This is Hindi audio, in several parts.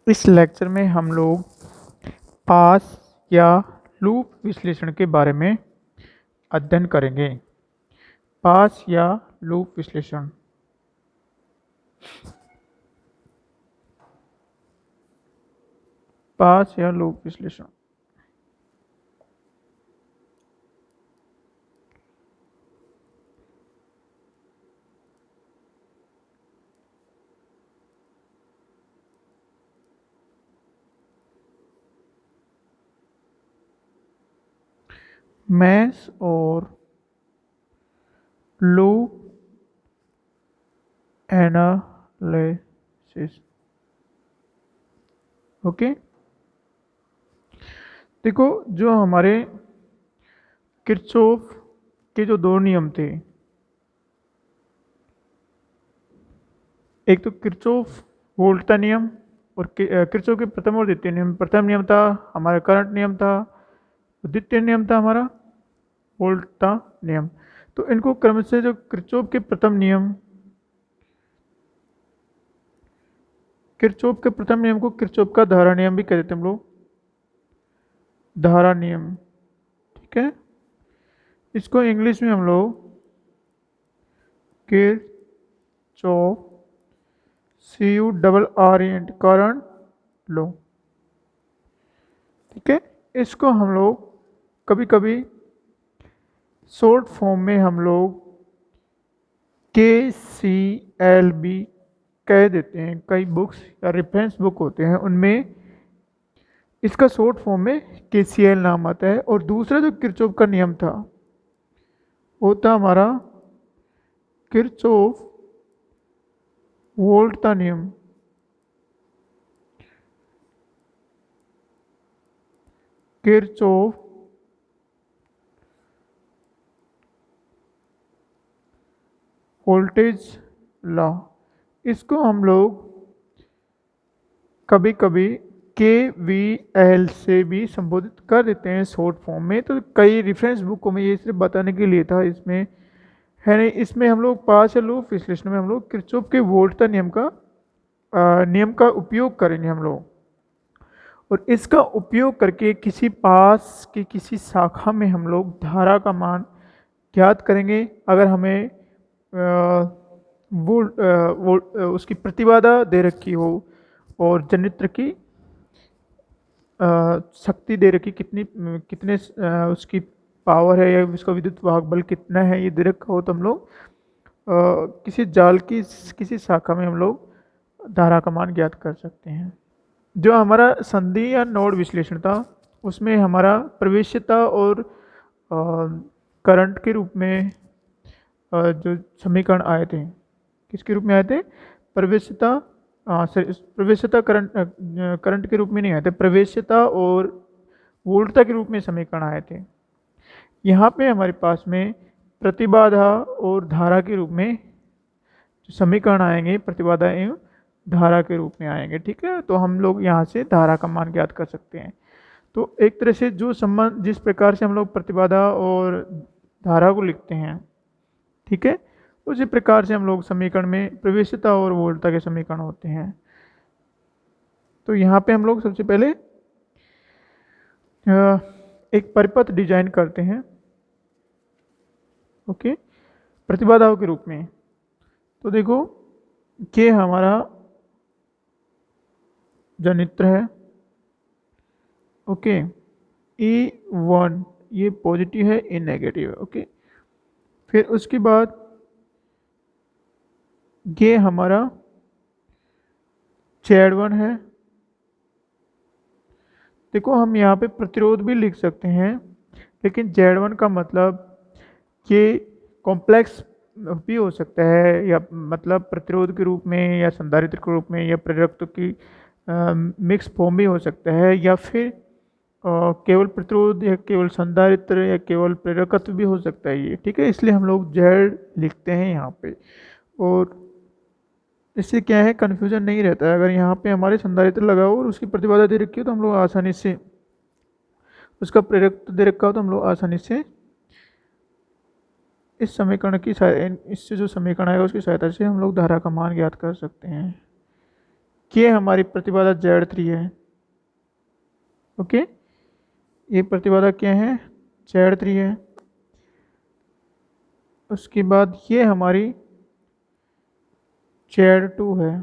इस लेक्चर में हम लोग पास या लूप विश्लेषण के बारे में अध्ययन करेंगे। पास या लूप विश्लेषण। पास या लूप विश्लेषण। मैश और लूप एनालिसिस। ओके, देखो जो हमारे किरचॉफ के जो दो नियम थे, एक तो किरचॉफ वोल्टा नियम और किरचॉफ के प्रथम और द्वितीय नियम। प्रथम नियम था हमारा करंट नियम था, द्वितीय नियम था हमारा वोल्टा नियम। तो इनको क्रमशः जो किरचॉफ के प्रथम नियम, किरचॉफ के प्रथम नियम को किरचॉफ का धारा नियम भी कह देते हैं हम लोग, धारा नियम। ठीक है, इसको इंग्लिश में हम लोग किरचॉफ CURRENT करंट लो। ठीक है, इसको हम लोग कभी कभी शॉर्ट फॉर्म में हम लोग KCLB कह देते हैं। कई बुक्स या रेफरेंस बुक होते हैं उनमें इसका शॉर्ट फॉर्म में KCL नाम आता है। और दूसरा जो किरचॉफ का नियम था वो था हमारा किरचॉफ वोल्टा नियम। किरचॉफ वोल्टेज लॉ, इसको हम लोग कभी कभी KVL से भी संबोधित कर देते हैं शॉर्ट फॉर्म में। तो कई रेफरेंस बुकों में ये सिर्फ बताने के लिए था, इसमें है नहीं। इसमें हम लोग पास या लूप विश्लेषण में हम लोग किरचॉफ के वोल्टा नियम का उपयोग करेंगे हम लोग। और इसका उपयोग करके किसी पास की किसी शाखा में हम लोग धारा का मान ज्ञात करेंगे। अगर हमें उसकी प्रतिबाधा दे रखी हो और जनित्र की शक्ति दे रखी, कितने उसकी पावर है या उसका विद्युत वाहक बल कितना है ये दे रखा हो, तो हम लोग किसी जाल की किसी शाखा में हम लोग धारा का मान ज्ञात कर सकते हैं। जो हमारा संधि या नोड विश्लेषण था उसमें हमारा प्रवेश्यता और करंट के रूप में जो समीकरण आए थे, किसके रूप में आए थे? प्रवेश्यता, प्रवेश्यता करंट के रूप में नहीं आए थे, प्रवेश्यता और वोल्टता के रूप में समीकरण आए थे। यहाँ पे हमारे पास में प्रतिबाधा और धारा के रूप में जो समीकरण आएंगे, प्रतिबाधा एवं धारा के रूप में आएंगे। ठीक है, तो हम लोग यहाँ से धारा का मान ज्ञात कर सकते हैं। तो एक तरह से जो संबंध, जिस प्रकार से हम लोग प्रतिबाधा और धारा को लिखते हैं, ठीक है, उसी प्रकार से हम लोग समीकरण में प्रवेश्यता और वोल्टता के समीकरण होते हैं। तो यहाँ पे हम लोग सबसे पहले एक परिपथ डिजाइन करते हैं, ओके, प्रतिबाधाओं के रूप में। तो देखो ये हमारा जनित्र है, ओके, E1 ये पॉजिटिव है, E नेगेटिव है, ओके। फिर उसके बाद ये हमारा Z1 है। देखो हम यहाँ पे प्रतिरोध भी लिख सकते हैं, लेकिन Z1 का मतलब ये कॉम्प्लेक्स भी हो सकता है, या मतलब प्रतिरोध के रूप में या संधारित्र के रूप में या प्रेरकत्व की मिक्स फॉर्म भी हो सकता है, या फिर केवल प्रतिरोध या केवल संधारित्र या केवल प्रेरकत्व भी हो सकता है ये। ठीक है, इसलिए हम लोग Z लिखते हैं यहाँ पे। और इससे क्या है, कन्फ्यूजन नहीं रहता है। अगर यहाँ पे हमारे संधारित्र लगा हो और उसकी प्रतिबाधा दे रखी हो तो हम लोग आसानी से, उसका प्रेरकत्व दे रखा हो तो हम लोग आसानी से इस समीकरण की इससे जो समीकरण आएगा उसकी सहायता से हम लोग धारा का मान ज्ञात कर सकते हैं। ये हमारी प्रतिबाधा Z3 है। ओके, ये प्रतिबाधा क्या है, Z3 है। उसके बाद ये हमारी Z2 है।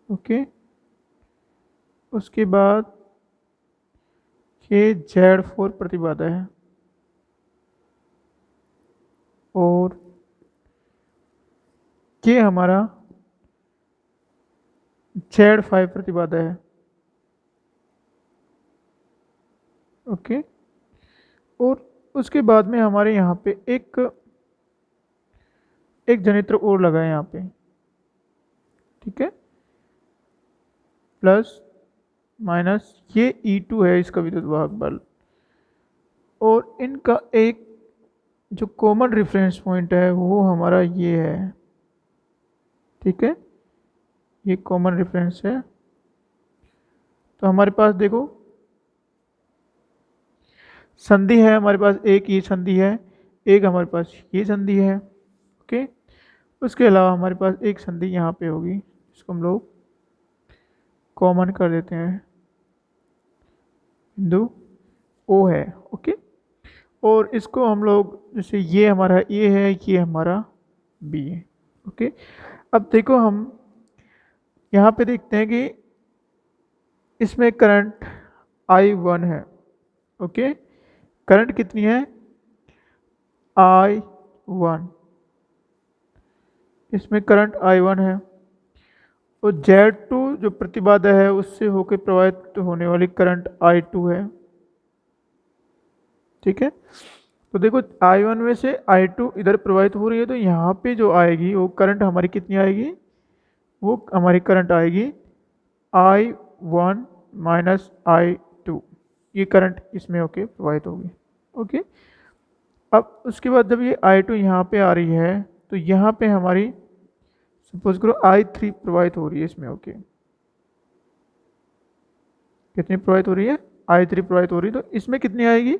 ओके, उसके बाद ये Z4 प्रतिबाधा है और ये हमारा Z5 प्रतिबाधा है। ओके, और उसके बाद में हमारे यहाँ पे एक जनित्र और लगा है यहाँ पे, ठीक है, प्लस माइनस ये E2 है इसका विद्युत वाहक बल, और इनका एक जो कॉमन रेफरेंस पॉइंट है वो हमारा ये है, ठीक है, ये कॉमन रेफरेंस है। तो हमारे पास देखो संधि है, हमारे पास एक ये संधि है, एक हमारे पास ये संधि है। ओके, उसके अलावा हमारे पास एक संधि यहाँ पे होगी, इसको हम लोग कॉमन कर देते हैं, बिंदु ओ है। ओके, और इसको हम लोग जैसे ये हमारा ए है, ये हमारा बी है। ओके, अब देखो हम यहाँ पे देखते हैं कि इसमें करंट I1 है। ओके, करंट कितनी है, I1, इसमें करंट I1 है, और Z2 जो प्रतिबाधा है उससे होकर प्रवाहित होने वाली करंट I2 है। ठीक है, तो देखो I1 में से I2 इधर प्रवाहित हो रही है, तो यहाँ पे जो आएगी वो करंट हमारी कितनी आएगी, वो हमारी करंट आएगी I1 माइनस I2, ये करंट इसमें होके प्रवाहित होगी। ओके, अब उसके बाद जब ये I2 यहाँ पे आ रही है तो यहाँ पे हमारी सपोज करो I3 प्रवाहित हो रही है इसमें। ओके, कितनी प्रवाहित हो रही है, I3 प्रवाहित हो रही है, तो इसमें कितनी आएगी,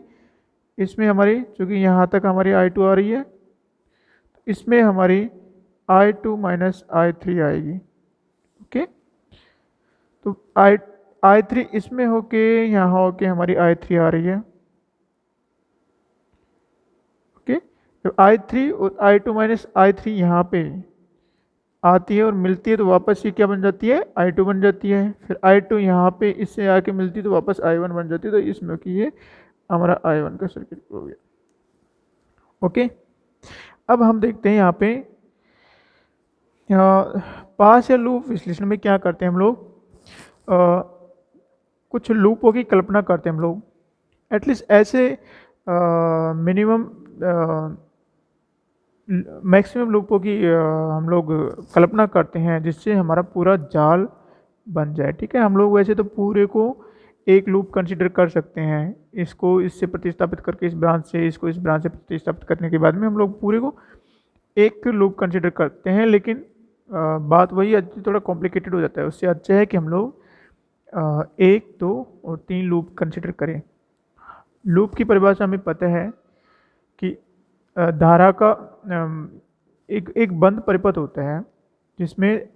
इसमें हमारी चूँकि यहाँ तक हमारी I2 आ रही है, तो इसमें हमारी I2 माइनस I3 आएगी। ओके, तो I3 इसमें होके यहाँ होके हमारी I3 आ रही है। ओके, जब I3 और I2 माइनस I3 यहाँ पे आती है और मिलती है तो वापस ये क्या बन जाती है, I2 बन जाती है। फिर I2 यहाँ पे इससे आके मिलती है तो वापस I1 बन जाती है। तो इसमें कि ये हमारा I1 का सर्किट हो गया। ओके, अब हम देखते हैं यहाँ पे पास या लूप विश्लेषण में क्या करते हैं हम लोग, कुछ लूपों की कल्पना करते हैं हम लोग, एटलीस्ट ऐसे मिनिमम मैक्सिमम लूपों की हम लोग कल्पना करते हैं जिससे हमारा पूरा जाल बन जाए। ठीक है, हम लोग वैसे तो पूरे को एक लूप कंसीडर कर सकते हैं, इसको इससे प्रतिस्थापित करके इस ब्रांच से, इसको इस ब्रांच से प्रतिस्थापित करने के बाद में हम लोग पूरे को एक लूप कंसीडर करते हैं, लेकिन बात वही थोड़ा कॉम्प्लिकेटेड हो जाता है। उससे अच्छा है कि हम लोग 1, 2 और 3 लूप कंसीडर करें। लूप की परिभाषा हमें पता है कि धारा का एक बंद परिपथ होता है जिसमें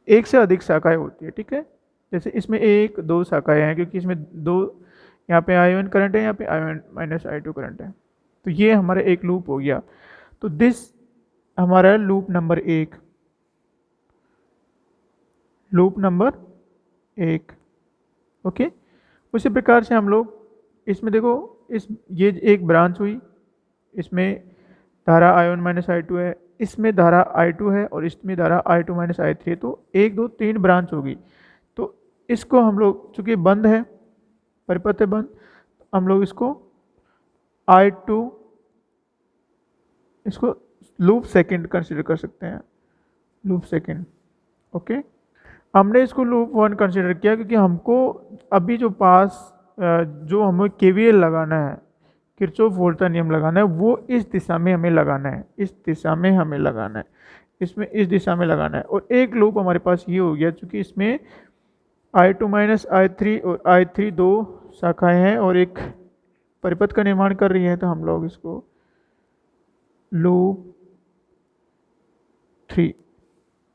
एक से अधिक शाखाएं होती है। ठीक है, जैसे इसमें 1, 2 शाखाएं हैं क्योंकि इसमें 2, यहाँ पे I1 करंट है, यहाँ पे I1 माइनस I2 करंट है, तो ये हमारा एक लूप हो गया। तो दिस हमारा loop number 1, loop number 1। Okay, उसी प्रकार से हम लोग इसमें देखो ये एक ब्रांच हुई, इसमें धारा I1 माइनस I2 है, इसमें धारा I2 है और इसमें धारा I2 माइनस I3 है, तो 1, 2, 3 ब्रांच होगी। तो इसको हम लोग चूँकि बंद है, परिपथ है बंद, हम लोग इसको I2 इसको लूप सेकंड कंसीडर कर सकते हैं, लूप सेकंड। ओके, हमने इसको लूप 1 कंसीडर किया क्योंकि हमको अभी जो पास जो हमें KVL लगाना है, किरचॉफ वोल्टा नियम लगाना है, वो इस दिशा में हमें लगाना है, इस दिशा में हमें लगाना है, इसमें इस दिशा में लगाना है। और एक लूप हमारे पास ये हो गया, क्योंकि इसमें I2 माइनस I3 और I3 दो शाखाएं हैं और एक परिपथ का निर्माण कर रही है, तो हम लोग इसको लूप 3।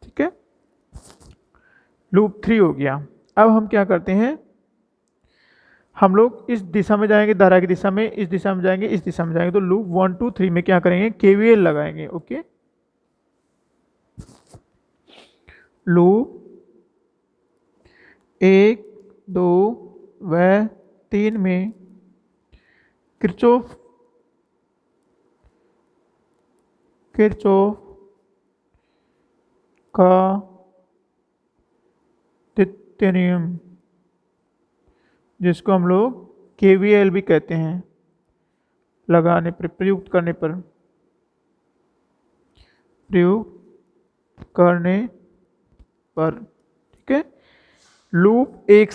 ठीक है, लूप 3 हो गया। अब हम क्या करते हैं, हम लोग इस दिशा में जाएंगे, धारा की दिशा में, इस दिशा में जाएंगे, इस दिशा में जाएंगे, तो लूप 1 2 3 में क्या करेंगे, केवीएल लगाएंगे। ओके, लूप 1 2 व 3 में किरचॉफ का द्वितीय नियम, जिसको हम लोग केवीएल भी कहते हैं, लगाने पर, प्रयुक्त करने पर, ठीक है। लूप 1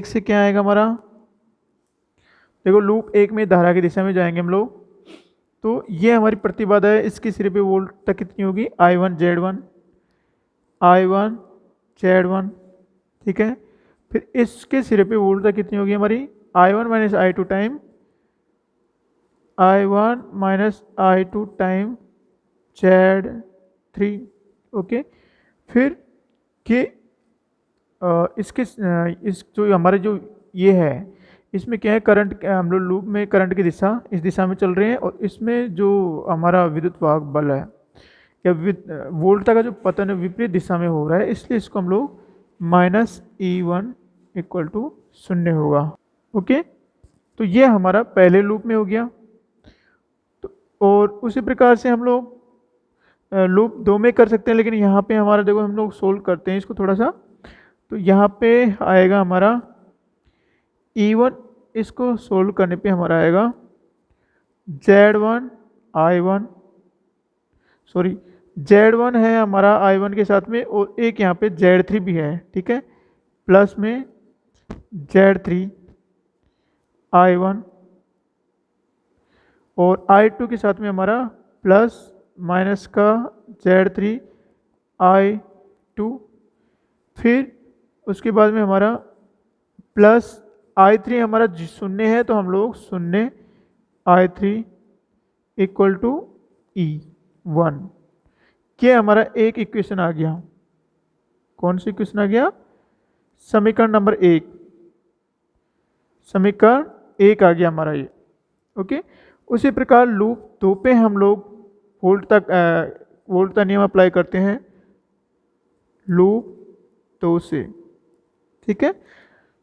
से क्या आएगा हमारा, देखो लूप 1 में धारा की दिशा में जाएंगे हम लोग, तो ये हमारी प्रतिबाधा है, इसके सिरे पे वोल्ट तक कितनी होगी, I1 Z1, ठीक है। फिर इसके सिरे पे वोल्ट तक कितनी होगी हमारी, I1 minus I2 time Z3। Okay, फिर के इस जो हमारे जो ये है, इसमें क्या है, करंट, हम लोग लूप में करंट की दिशा इस दिशा में चल रहे हैं, और इसमें जो हमारा विद्युत वाहक बल है या वोल्टता का जो पतन है विपरीत दिशा में हो रहा है, इसलिए इसको हम लोग -E1 = 0 होगा। ओके, तो ये हमारा पहले लूप में हो गया। तो और उसी प्रकार से हम लोग लूप 2 में कर सकते हैं, लेकिन यहाँ पे हमारा देखो हम लोग सोल्व करते हैं इसको थोड़ा सा, तो यहाँ पे आएगा हमारा E1, इसको सोल्व करने पे हमारा आएगा Z1 है हमारा I1 के साथ में, और एक यहाँ पे Z3 भी है, ठीक है, प्लस में Z3 I1, और I2 के साथ में हमारा प्लस माइनस का Z3 I2, फिर उसके बाद में हमारा प्लस I3 हमारा 0 है, तो हम लोग 0 I3 = E1। ये हमारा एक इक्वेशन आ गया। कौन सी इक्वेशन आ गया, समीकरण नंबर 1, समीकरण 1 आ गया हमारा ये। ओके, उसी प्रकार लूप 2 पे हम लोग वोल्ट का नियम अप्लाई करते हैं लूप 2 से, ठीक है।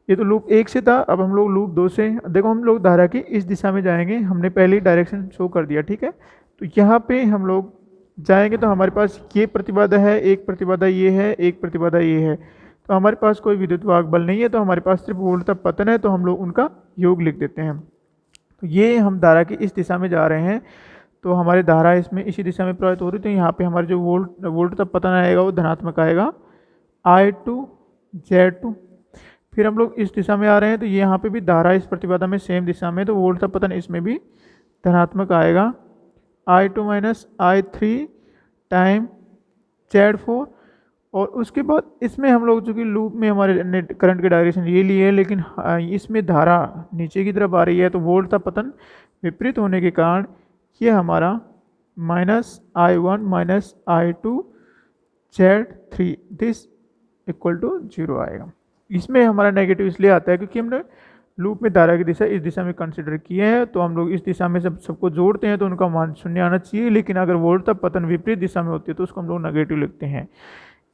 ये तो लूप 1 से था, अब हम लोग लूप 2 से, देखो हम लोग धारा की इस दिशा में जाएंगे, हमने पहले ही डायरेक्शन शो कर दिया, ठीक है। तो यहाँ पे हम लोग जाएंगे तो हमारे पास ये प्रतिबाधा है, एक प्रतिबाधा ये है, एक प्रतिबाधा ये है, तो हमारे पास कोई विद्युत वाहक बल नहीं है, तो हमारे पास सिर्फ वोल्टता पतन है, तो हम लोग उनका योग लिख देते हैं। तो ये हम धारा की इस दिशा में जा रहे हैं, तो हमारी धारा इसमें इसी दिशा में प्रवाहित हो रही है, तो यहाँ पे हमारे जो वोल्टता पतन आएगा वो धनात्मक आएगा, I2 Z2। फिर हम लोग इस दिशा में आ रहे हैं, तो यहाँ पे भी धारा इस प्रतिबाधा में सेम दिशा में, तो वोल्टता पतन इसमें भी धनात्मक आएगा, I2 minus I3 time Z4। और उसके बाद इसमें हम लोग चूँकि लूप में हमारे करंट की डायरेक्शन ये लिए है, लेकिन इसमें धारा नीचे की तरफ आ रही है, तो वोल्टता पतन विपरीत होने के कारण ये हमारा -I1 minus I2 Z3 this = 0 आएगा। इसमें हमारा नेगेटिव इसलिए आता है क्योंकि हमने लूप में धारा की दिशा इस दिशा में कंसिडर किए हैं, तो हम लोग इस दिशा में सबको जोड़ते हैं तो उनका मान 0 आना चाहिए, लेकिन अगर वोल्टता पतन विपरीत दिशा में होती है तो उसको हम लोग नेगेटिव लिखते हैं।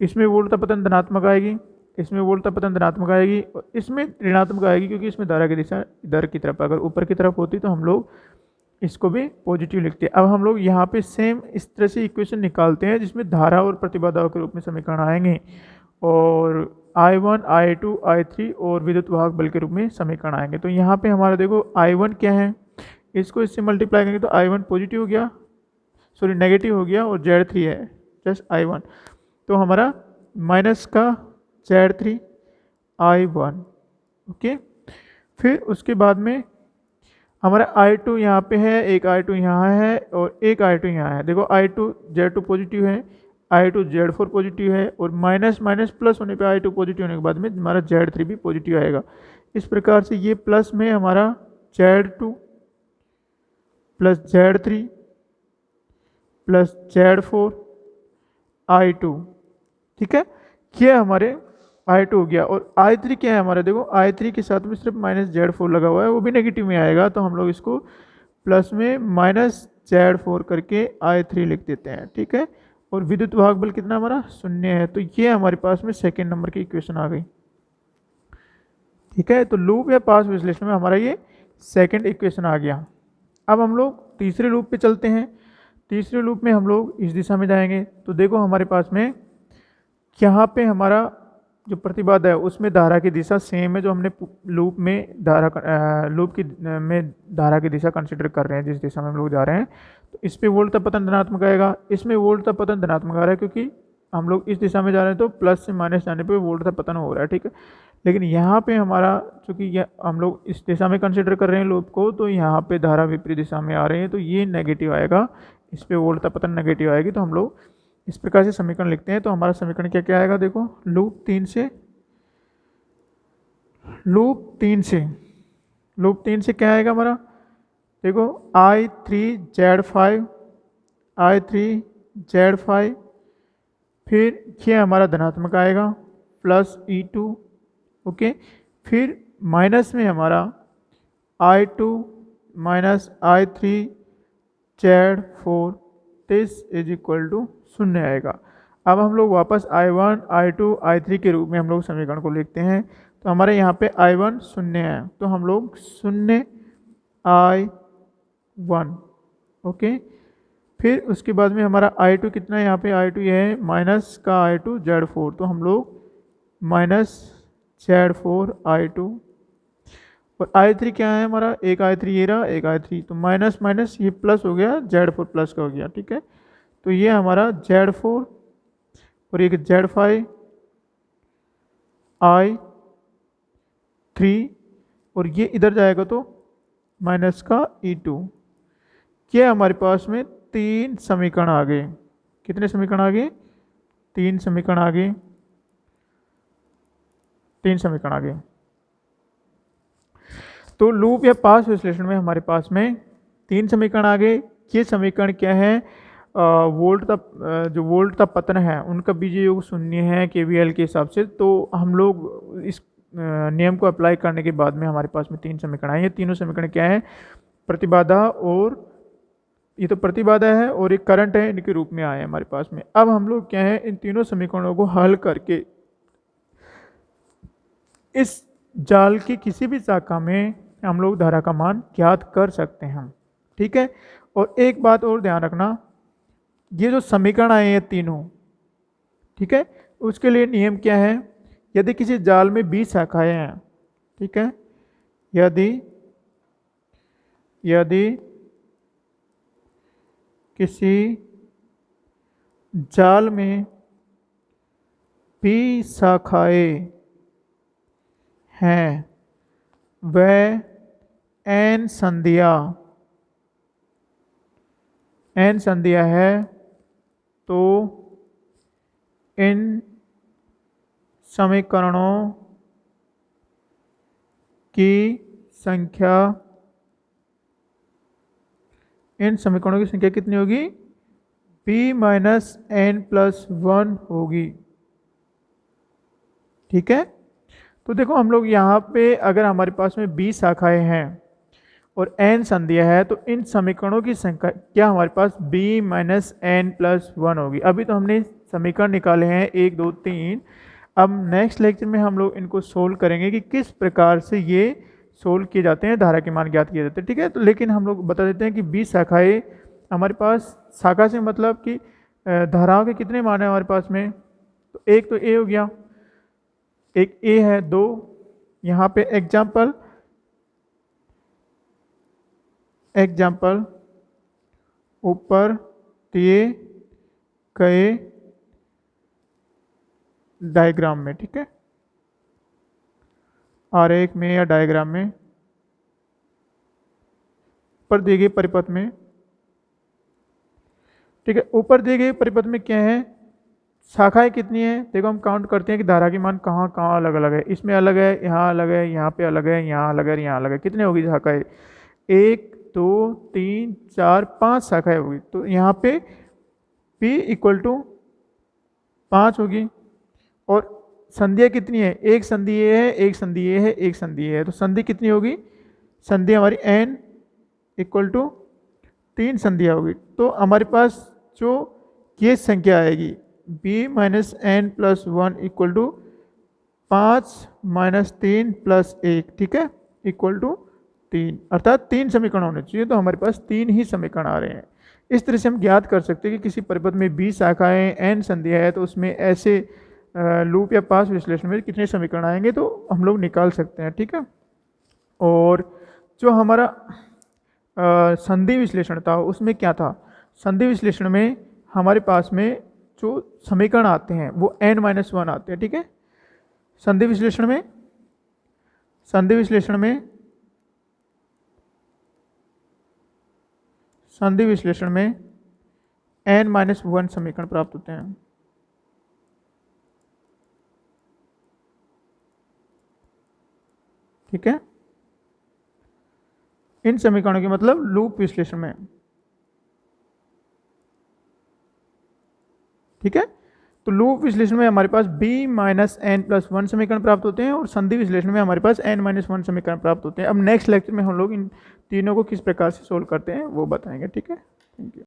इसमें वोल्टता पतन धनात्मक आएगी, इसमें वोल्टता पतन धनात्मक आएगी, और इसमें ऋणात्मक आएगी, क्योंकि इसमें धारा की दिशा इधर की तरफ, अगर ऊपर की तरफ होती तो हम लोग इसको भी पॉजिटिव लिखते हैं। अब हम लोग यहाँ पे सेम इस तरह से इक्वेशन निकालते हैं जिसमें धारा और प्रतिबाधाओं के रूप में समीकरण आएंगे, और I1 I2 I3 और विद्युत वाहक बल के रूप में समीकरण आएंगे। तो यहाँ पे हमारा देखो I1 क्या है, इसको इससे मल्टीप्लाई करेंगे तो I1 पॉजिटिव हो गया, सॉरी नेगेटिव हो गया, और Z3 है जस्ट I1, तो हमारा माइनस का Z3 I1। ओके, फिर उसके बाद में हमारा I2 यहाँ पे है, एक I2 यहाँ है, और एक I2 यहाँ है। देखो I2 Z2 पॉजिटिव है, I2 Z4 पॉजिटिव है, और माइनस माइनस प्लस होने पे I2 पॉजिटिव होने के बाद में हमारा Z3 भी पॉजिटिव आएगा। इस प्रकार से ये प्लस में हमारा Z2 plus Z3 plus Z4 I2, ठीक है। ये हमारे I2 हो गया। और I3 क्या है हमारा, देखो I3 के साथ में सिर्फ माइनस Z4 लगा हुआ है, वो भी नेगेटिव में आएगा, तो हम लोग इसको प्लस में माइनस Z4 करके I3 लिख देते हैं, ठीक है। और विद्युत वाहक बल कितना हमारा, 0 है। तो ये हमारे पास में सेकेंड नंबर की इक्वेशन आ गई, ठीक है। तो लूप या पास विश्लेषण में हमारा ये सेकेंड इक्वेशन आ गया। अब हम लोग तीसरे लूप पे चलते हैं। तीसरे लूप में हम लोग इस दिशा में जाएंगे। तो देखो हमारे पास में यहाँ पे हमारा जो प्रतिबाधा है उसमें धारा की दिशा सेम है, जो हमने लूप में धारा की दिशा कंसिडर कर रहे हैं, जिस दिशा में हम लोग जा रहे हैं। तो इस पे वोल्ट का पतन धनात्मक आएगा, इसमें वोल्ट का पतन धनात्मक आ रहा है, क्योंकि हम लोग इस दिशा में जा रहे हैं, तो प्लस से माइनस जाने पे वोल्ट का पतन हो रहा है, ठीक है। लेकिन यहाँ पे हमारा चूँकि हम लोग इस दिशा में कंसिडर कर रहे हैं लूप को, तो यहाँ पे धारा विपरीत दिशा में आ रही है, तो ये नेगेटिव आएगा, इस पे वोल्ट का पतन नेगेटिव आएगी। तो हम लोग इस प्रकार से समीकरण लिखते हैं। तो हमारा समीकरण क्या क्या आएगा, देखो लूप 3 से क्या आएगा हमारा, देखो I3Z5 फिर ये हमारा धनात्मक आएगा प्लस E2, ओके। फिर माइनस में हमारा I2 minus I3Z4 this is equal to 0 आएगा। अब हम लोग वापस I1 I2 I3 के रूप में हम लोग समीकरण को लिखते हैं। तो हमारे यहाँ पे I1 0 है, तो हम लोग 0 I1, ओके। फिर उसके बाद में हमारा I2 कितना है, यहाँ पे I2 ये है माइनस का I2 Z4, तो हम लोग माइनस Z4 I2। और I3 क्या है हमारा, एक I3 ये रहा, एक I3, तो माइनस माइनस ये प्लस हो गया, Z4 प्लस का हो गया, ठीक है। तो ये हमारा Z4 और एक Z5 I3, और ये इधर जाएगा तो माइनस का E2। ये हमारे पास में 3 समीकरण आ गए। कितने समीकरण आ गए, 3 समीकरण आ गए, 3 समीकरण आ गए। तो लूप या पास विश्लेषण में हमारे पास में 3 समीकरण आ गए। ये समीकरण क्या है, जो वोल्ट का पतन है उनका बीजीय योग 0 है केवीएल के हिसाब से। तो हम लोग इस नियम को अप्लाई करने के बाद में हमारे पास में 3 समीकरण आए। ये तीनों समीकरण क्या है, प्रतिबाधा, और ये तो प्रतिबाधा है और एक करंट है, इनके रूप में आए हमारे पास में। अब हम लोग क्या है, इन तीनों समीकरणों को हल करके इस जाल की किसी भी शाखा में हम लोग धारा का मान ज्ञात कर सकते हैं, ठीक है। और एक बात और ध्यान रखना, ये जो समीकरण आए हैं तीनों, ठीक है, उसके लिए नियम क्या है, यदि किसी जाल में 20 शाखाएं हैं, ठीक है, यदि किसी जाल में 20 शाखाएं हैं, वह n संधिया है, तो इन समीकरणों की संख्या कितनी होगी, p-n+1 होगी, ठीक है। तो देखो हम लोग यहाँ पे अगर हमारे पास में 20 शाखाएं हैं और n संधिया है, तो इन समीकरणों की संख्या क्या हमारे पास b-n+1 होगी। अभी तो हमने समीकरण निकाले हैं 1 2 3। अब नेक्स्ट लेक्चर में हम लोग इनको सोल्व करेंगे कि किस प्रकार से ये सोल्व किए जाते हैं, धारा के मान ज्ञात किए जाते हैं, ठीक है। तो लेकिन हम लोग बता देते हैं कि 20 शाखाएँ हमारे पास, शाखा से मतलब कि धाराओं के कितने मान हैं हमारे पास में, तो एक तो ए हो गया, एक ए है, 2 यहाँ पे एग्जाम्पल ऊपर दिए गए डायग्राम में, ठीक है, आरेख में या डायग्राम में, ऊपर दिए गए परिपथ में, ठीक है। ऊपर दिए गए परिपथ में क्या है, शाखाएं कितनी है, देखो हम काउंट करते हैं कि धारा की मान कहाँ कहाँ अलग अलग है। इसमें अलग है, यहाँ अलग है, यहाँ पे अलग है, यहाँ अलग है, यहाँ अलग है। कितने होगी शाखाएं, 1 2 3 4 5 शाखाएं होगी। तो यहाँ पे p इक्वल टू 5 होगी। और संधियाँ कितनी है, एक संधि ये है, एक संधि ये है, एक संधि ये है, तो संधि कितनी होगी, संधि हमारी n इक्वल टू 3 संधियाँ होगी। तो हमारे पास जो ये संख्या आएगी b minus n plus 1 equal to 5 minus 3 plus 1, ठीक है, इक्वल टू 3, अर्थात 3 समीकरण होने चाहिए। तो हमारे पास 3 ही समीकरण आ रहे हैं। इस तरह से हम ज्ञात कर सकते हैं कि किसी परिपथ में 20 शाखाएं, n संधियाँ है, तो उसमें ऐसे लूप या पास विश्लेषण में कितने समीकरण आएंगे तो हम लोग निकाल सकते हैं, ठीक है। और जो हमारा संधि विश्लेषण था उसमें क्या था, संधि विश्लेषण में हमारे पास में जो समीकरण आते हैं वो n-1 आते हैं, ठीक है। संधि विश्लेषण में n-1 समीकरण प्राप्त होते हैं, ठीक है। इन समीकरणों के मतलब लूप विश्लेषण में, ठीक है। तो लूप विश्लेषण में हमारे पास b माइनस एन प्लस 1 समीकरण प्राप्त होते हैं और संधि विश्लेषण में हमारे पास n-1 समीकरण प्राप्त होते हैं। अब नेक्स्ट लेक्चर में हम लोग इन तीनों को किस प्रकार से सोल्व करते हैं वो बताएंगे, ठीक है। Thank you.